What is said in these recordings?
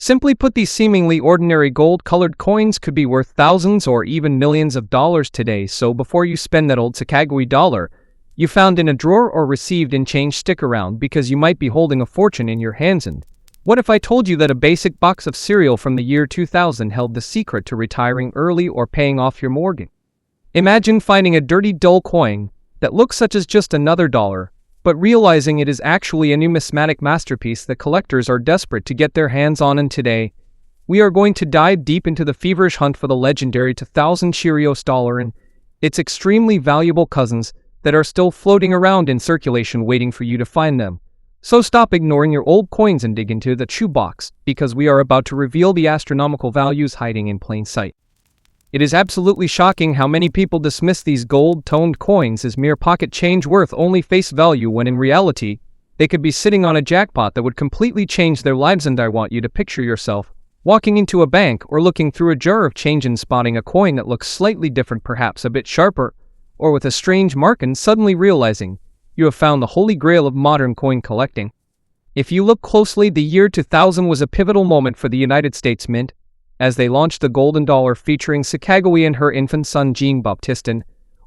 Simply put, these seemingly ordinary gold-colored coins could be worth thousands or even millions of dollars today, so before you spend that old Sacagawea dollar you found in a drawer or received in change, stick around because you might be holding a fortune in your hands. And what if I told you that a basic box of cereal from the year 2000 held the secret to retiring early or paying off your mortgage? Imagine finding a dirty, dull coin that looks such as just another dollar, but realizing it is actually a numismatic masterpiece that collectors are desperate to get their hands on. And today, we are going to dive deep into the feverish hunt for the legendary 2000 Cheerios dollar and its extremely valuable cousins that are still floating around in circulation waiting for you to find them. So stop ignoring your old coins and dig into the shoebox, because we are about to reveal the astronomical values hiding in plain sight. It is absolutely shocking how many people dismiss these gold-toned coins as mere pocket change worth only face value, when in reality, they could be sitting on a jackpot that would completely change their lives. And I want you to picture yourself walking into a bank or looking through a jar of change and spotting a coin that looks slightly different, perhaps a bit sharper, or with a strange mark, and suddenly realizing you have found the holy grail of modern coin collecting. If you look closely, the year 2000 was a pivotal moment for the United States Mint, as they launched the golden dollar featuring Sacagawea and her infant son Jean-Baptiste.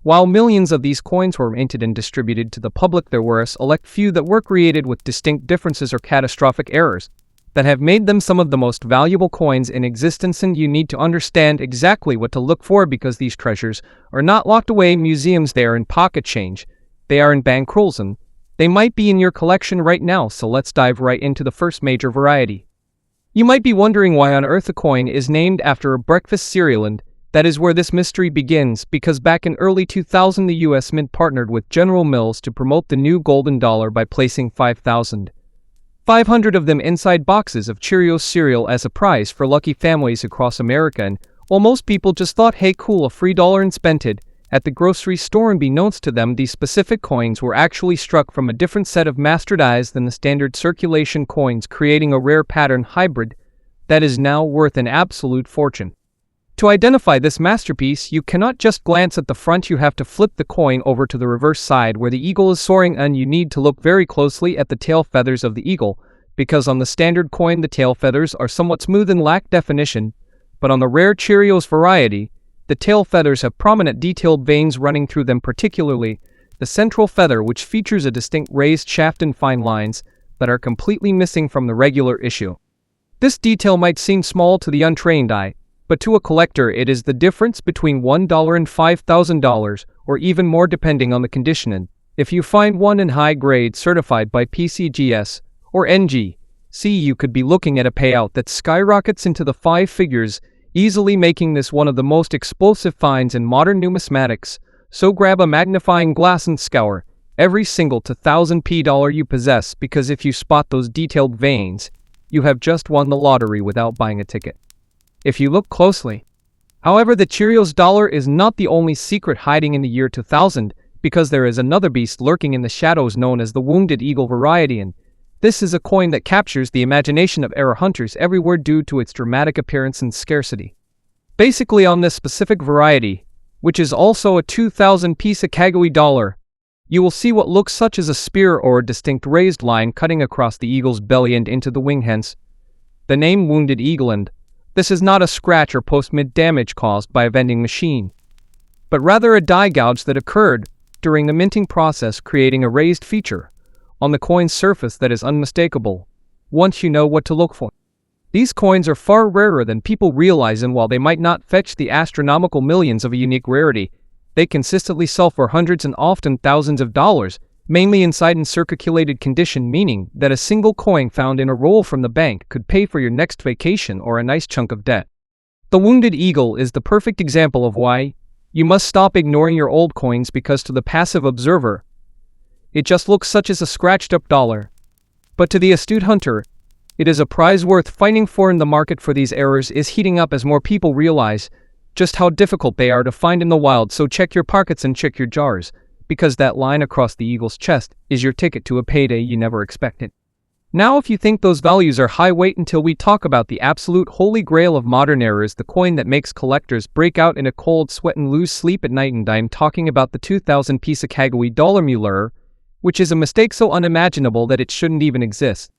While millions of these coins were minted and distributed to the public, there were a select few that were created with distinct differences or catastrophic errors that have made them some of the most valuable coins in existence. And you need to understand exactly what to look for, because these treasures are not locked away in museums. They are in pocket change, they are in bankrolls, and they might be in your collection right now. So let's dive right into the first major variety. You might be wondering why on earth a coin is named after a breakfast cereal, and that is where this mystery begins, because back in early 2000 the US Mint partnered with General Mills to promote the new golden dollar by placing 5,500 of them inside boxes of Cheerios cereal as a prize for lucky families across America. And while most people just thought, hey cool, a free dollar, and spent it at the grocery store, unbeknownst to them, these specific coins were actually struck from a different set of master dies than the standard circulation coins, creating a rare pattern hybrid that is now worth an absolute fortune. To identify this masterpiece, you cannot just glance at the front, you have to flip the coin over to the reverse side where the eagle is soaring, and you need to look very closely at the tail feathers of the eagle, because on the standard coin the tail feathers are somewhat smooth and lack definition, but on the rare Cheerios variety, the tail feathers have prominent detailed veins running through them, particularly the central feather, which features a distinct raised shaft and fine lines that are completely missing from the regular issue. This detail might seem small to the untrained eye, but to a collector it is the difference between $1 and $5,000, or even more depending on the condition. And if you find one in high grade certified by PCGS or NGC, you could be looking at a payout that skyrockets into the five figures, easily making this one of the most explosive finds in modern numismatics. So grab a magnifying glass and scour every single 2,000p dollar you possess, because if you spot those detailed veins, you have just won the lottery without buying a ticket. If you look closely, however, the Cheerios dollar is not the only secret hiding in the year 2000, because there is another beast lurking in the shadows known as the wounded eagle variety, and this is a coin that captures the imagination of era hunters everywhere due to its dramatic appearance and scarcity. Basically, on this specific variety, which is also a 2000p Sacagawea dollar, you will see what looks such as a spear or a distinct raised line cutting across the eagle's belly and into the wing, hence the name Wounded Eagle. And this is not a scratch or post-mid damage caused by a vending machine, but rather a die gouge that occurred during the minting process, creating a raised feature on the coin's surface that is unmistakable once you know what to look for. These coins are far rarer than people realize, and while they might not fetch the astronomical millions of a unique rarity, they consistently sell for hundreds and often thousands of dollars, mainly inside in circulated condition, meaning that a single coin found in a roll from the bank could pay for your next vacation or a nice chunk of debt. The Wounded Eagle is the perfect example of why you must stop ignoring your old coins, because to the passive observer, it just looks such as a scratched-up dollar. But to the astute hunter, it is a prize worth fighting for, and the market for these errors is heating up as more people realize just how difficult they are to find in the wild. So check your pockets and check your jars, because that line across the eagle's chest is your ticket to a payday you never expected. Now, if you think those values are high, wait until we talk about the absolute holy grail of modern errors, the coin that makes collectors break out in a cold sweat and lose sleep at night. And I'm talking about the 2000p Sacagawea dollar Mueller, which is a mistake so unimaginable that it shouldn't even exist.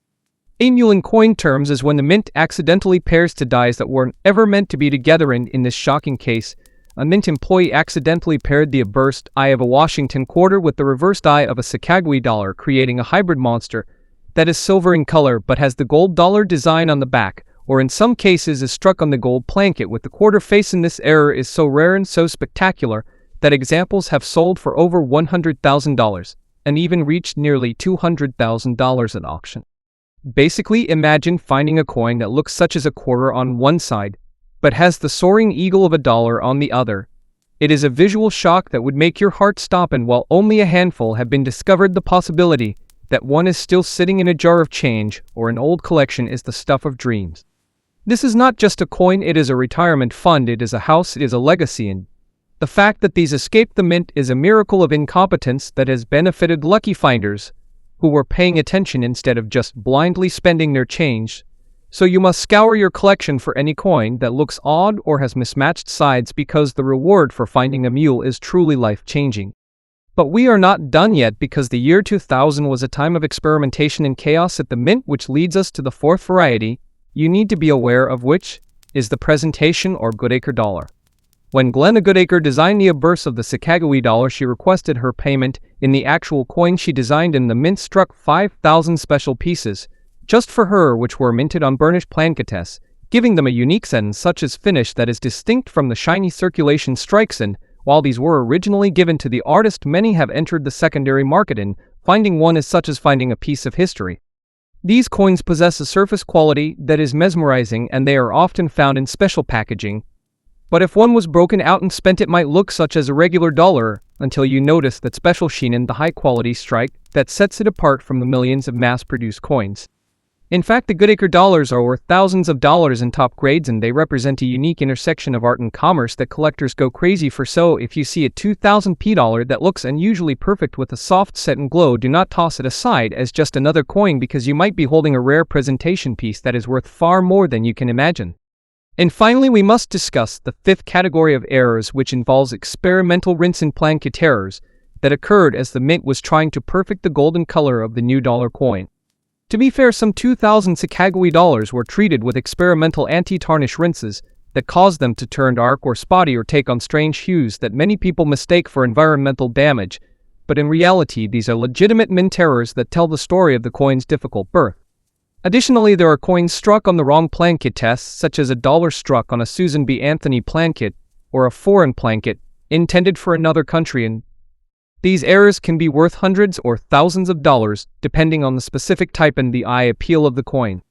Annual in coin terms is when the mint accidentally pairs to dies that weren't ever meant to be together. In this shocking case, a mint employee accidentally paired the obversed eye of a Washington quarter with the reversed eye of a Sacagawea dollar, creating a hybrid monster that is silver in color but has the gold dollar design on the back, or in some cases is struck on the gold placket with the quarter face. In this error is so rare and so spectacular that examples have sold for over $100,000 and even reached nearly $200,000 at auction. Basically, imagine finding a coin that looks such as a quarter on one side, but has the soaring eagle of a dollar on the other. It is a visual shock that would make your heart stop, and while only a handful have been discovered, the possibility that one is still sitting in a jar of change or an old collection is the stuff of dreams. This is not just a coin, it is a retirement fund, it is a house, it is a legacy, and the fact that these escaped the mint is a miracle of incompetence that has benefited lucky finders who were paying attention instead of just blindly spending their change. So you must scour your collection for any coin that looks odd or has mismatched sides, because the reward for finding a mule is truly life-changing. But we are not done yet, because the year 2000 was a time of experimentation and chaos at the mint, which leads us to the fourth variety you need to be aware of, which is the presentation or Goodacre dollar. When Glenna Goodacre designed the obverse of the Sacagawea dollar, she requested her payment in the actual coin she designed, and the mint struck 5,000 special pieces just for her, which were minted on burnished plankettes, giving them a unique scent such as finish that is distinct from the shiny circulation strikes. And while these were originally given to the artist, many have entered the secondary market, and finding one is such as finding a piece of history. These coins possess a surface quality that is mesmerizing, and they are often found in special packaging. But if one was broken out and spent, it might look such as a regular dollar, until you notice that special sheen and the high-quality strike that sets it apart from the millions of mass-produced coins. In fact, the Goodacre dollars are worth thousands of dollars in top grades, and they represent a unique intersection of art and commerce that collectors go crazy for. So if you see a 2000p dollar that looks unusually perfect with a soft set and glow, do not toss it aside as just another coin, because you might be holding a rare presentation piece that is worth far more than you can imagine. And finally, we must discuss the fifth category of errors, which involves experimental rinse and planket errors that occurred as the mint was trying to perfect the golden color of the new dollar coin. To be fair, some 2000 Sacagawea dollars were treated with experimental anti-tarnish rinses that caused them to turn dark or spotty or take on strange hues that many people mistake for environmental damage, but in reality these are legitimate mint errors that tell the story of the coin's difficult birth. Additionally, there are coins struck on the wrong planket, such as a dollar struck on a Susan B. Anthony planket or a foreign planket intended for another country, and these errors can be worth hundreds or thousands of dollars depending on the specific type and the eye appeal of the coin.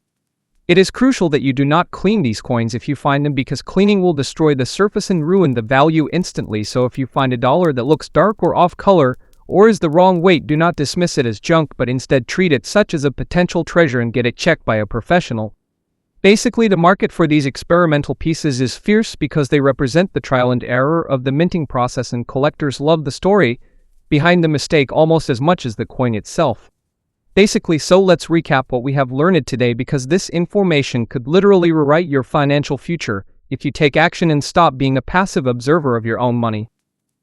It is crucial that you do not clean these coins if you find them, because cleaning will destroy the surface and ruin the value instantly. So if you find a dollar that looks dark or off color or is the wrong weight, do not dismiss it as junk, but instead treat it such as a potential treasure and get it checked by a professional. Basically, the market for these experimental pieces is fierce because they represent the trial and error of the minting process, and collectors love the story behind the mistake almost as much as the coin itself. Basically, so let's recap what we have learned today, because this information could literally rewrite your financial future if you take action and stop being a passive observer of your own money.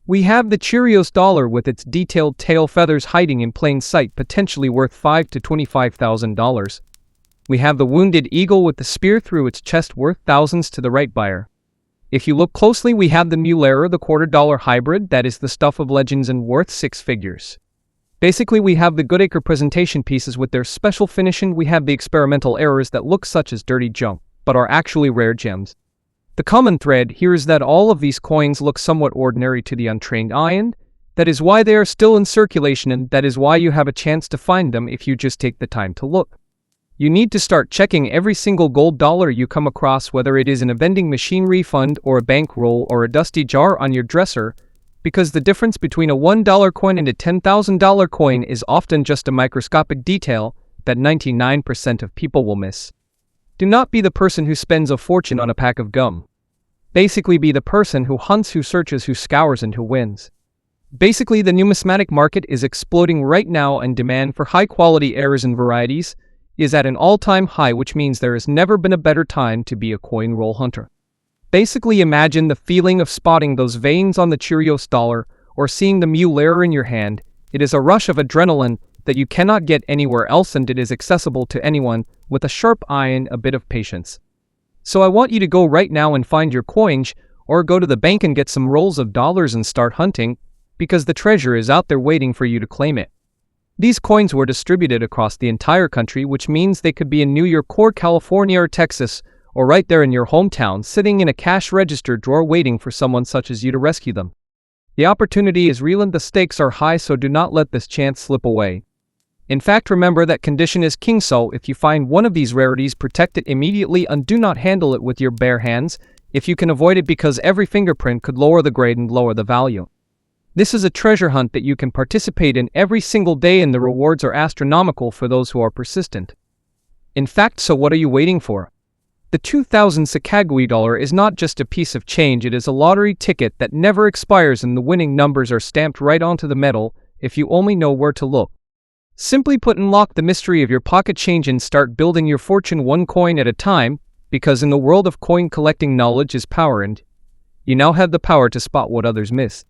We have the Cheerios dollar with its detailed tail feathers hiding in plain sight, potentially worth $5,000 to $25,000. We have the wounded eagle with the spear through its chest, worth thousands to the right buyer. If you look closely, we have the mule error, the $quarter-dollar hybrid that is the stuff of legends and worth six figures. Basically, we have the Goodacre presentation pieces with their special finish, and we have the experimental errors that look such as dirty junk, but are actually rare gems. The common thread here is that all of these coins look somewhat ordinary to the untrained eye, and that is why they are still in circulation, and that is why you have a chance to find them if you just take the time to look. You need to start checking every single gold dollar you come across, whether it is in a vending machine refund or a bankroll or a dusty jar on your dresser, because the difference between a $1 coin and a $10,000 coin is often just a microscopic detail that 99% of people will miss. Do not be the person who spends a fortune on a pack of gum. Basically, be the person who hunts, who searches, who scours, and who wins. Basically, the numismatic market is exploding right now, and demand for high-quality errors and varieties is at an all-time high, which means there has never been a better time to be a coin roll hunter. Basically, imagine the feeling of spotting those veins on the Cheerios dollar or seeing the mule error in your hand. It is a rush of adrenaline that you cannot get anywhere else, and it is accessible to anyone with a sharp eye and a bit of patience. So I want you to go right now and find your coins, or go to the bank and get some rolls of dollars and start hunting, because the treasure is out there waiting for you to claim it. These coins were distributed across the entire country, which means they could be in New York or California or Texas, or right there in your hometown, sitting in a cash register drawer waiting for someone such as you to rescue them. The opportunity is real and the stakes are high, so do not let this chance slip away. In fact, remember that condition is king, so if you find one of these rarities, protect it immediately and do not handle it with your bare hands, if you can avoid it, because every fingerprint could lower the grade and lower the value. This is a treasure hunt that you can participate in every single day, and the rewards are astronomical for those who are persistent. In fact, so what are you waiting for? The 2,000 Sacagawea Dollar is not just a piece of change, it is a lottery ticket that never expires, and the winning numbers are stamped right onto the metal if you only know where to look. Simply put, unlock the mystery of your pocket change and start building your fortune one coin at a time, because in the world of coin collecting, knowledge is power, and you now have the power to spot what others miss.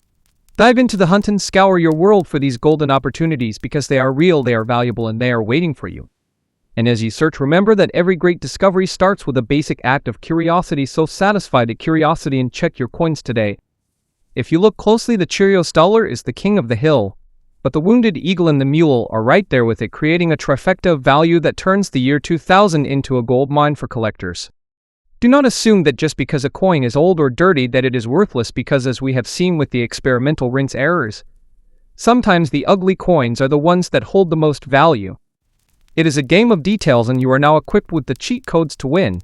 Dive into the hunt and scour your world for these golden opportunities, because they are real, they are valuable, and they are waiting for you. And as you search, remember that every great discovery starts with a basic act of curiosity, so satisfy the curiosity and check your coins today. If you look closely, the Cheerios dollar is the king of the hill, but the wounded eagle and the mule are right there with it, creating a trifecta of value that turns the year 2000 into a gold mine for collectors. Do not assume that just because a coin is old or dirty that it is worthless, because as we have seen with the experimental rinse errors, sometimes the ugly coins are the ones that hold the most value. It is a game of details, and you are now equipped with the cheat codes to win.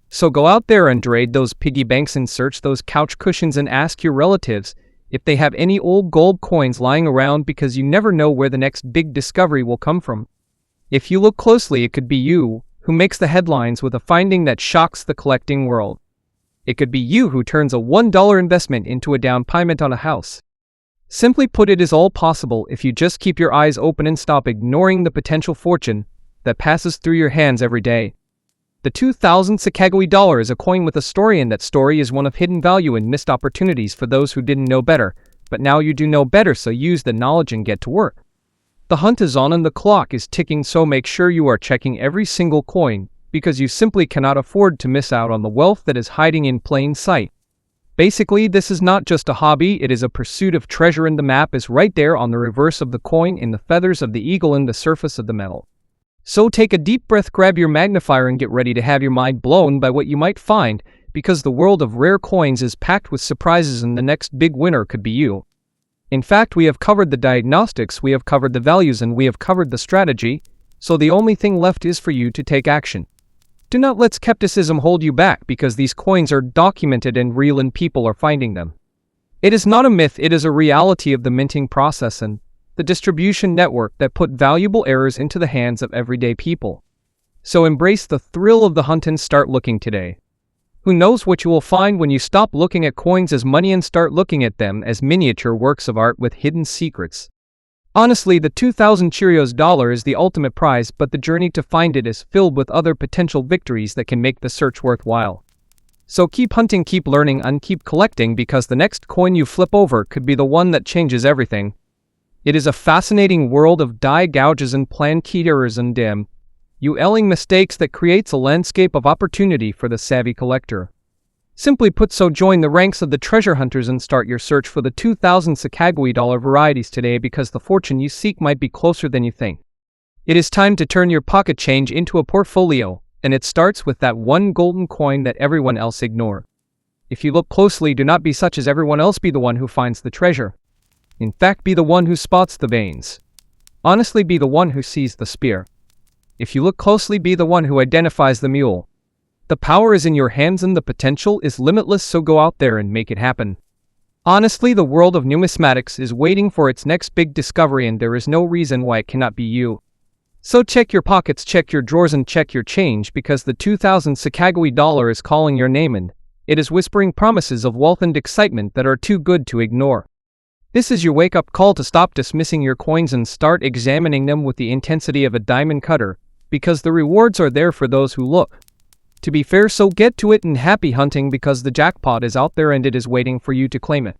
So go out there and raid those piggy banks and search those couch cushions and ask your relatives if they have any old gold coins lying around, because you never know where the next big discovery will come from. If you look closely, it could be you who makes the headlines with a finding that shocks the collecting world. It could be you who turns a $1 investment into a down payment on a house. Simply put, it is all possible if you just keep your eyes open and stop ignoring the potential fortune that passes through your hands every day. The 2,000 Sacagawea Dollar is a coin with a story, and that story is one of hidden value and missed opportunities for those who didn't know better. But now you do know better, so use the knowledge and get to work. The hunt is on and the clock is ticking, so make sure you are checking every single coin, because you simply cannot afford to miss out on the wealth that is hiding in plain sight. Basically, this is not just a hobby, it is a pursuit of treasure, and the map is right there on the reverse of the coin, in the feathers of the eagle and the surface of the metal. So take a deep breath, grab your magnifier, and get ready to have your mind blown by what you might find, because the world of rare coins is packed with surprises, and the next big winner could be you. In fact, we have covered the diagnostics, we have covered the values, and we have covered the strategy, so the only thing left is for you to take action. Do not let skepticism hold you back, because these coins are documented and real, and people are finding them. It is not a myth, it is a reality of the minting process and the distribution network that put valuable errors into the hands of everyday people. So embrace the thrill of the hunt and start looking today. Who knows what you will find when you stop looking at coins as money and start looking at them as miniature works of art with hidden secrets. Honestly, the 2,000 Cheerios dollar is the ultimate prize, but the journey to find it is filled with other potential victories that can make the search worthwhile. So keep hunting, keep learning, and keep collecting, because the next coin you flip over could be the one that changes everything. It is a fascinating world of die gouges and plan key errors and ULing mistakes that creates a landscape of opportunity for the savvy collector. Simply put, so join the ranks of the treasure hunters and start your search for the 2,000 Sacagawea Dollar varieties today, because the fortune you seek might be closer than you think. It is time to turn your pocket change into a portfolio, and it starts with that one golden coin that everyone else ignores. If you look closely, do not be such as everyone else, be the one who finds the treasure. In fact, be the one who spots the veins. Honestly, be the one who sees the spear. If you look closely, be the one who identifies the mule. The power is in your hands and the potential is limitless, so go out there and make it happen. Honestly, the world of numismatics is waiting for its next big discovery, and there is no reason why it cannot be you. So check your pockets, check your drawers, and check your change, because the 2,000 Sacagawea Dollar is calling your name, and it is whispering promises of wealth and excitement that are too good to ignore. This is your wake-up call to stop dismissing your coins and start examining them with the intensity of a diamond cutter, because the rewards are there for those who look. To be fair, so get to it and happy hunting, because the jackpot is out there and it is waiting for you to claim it.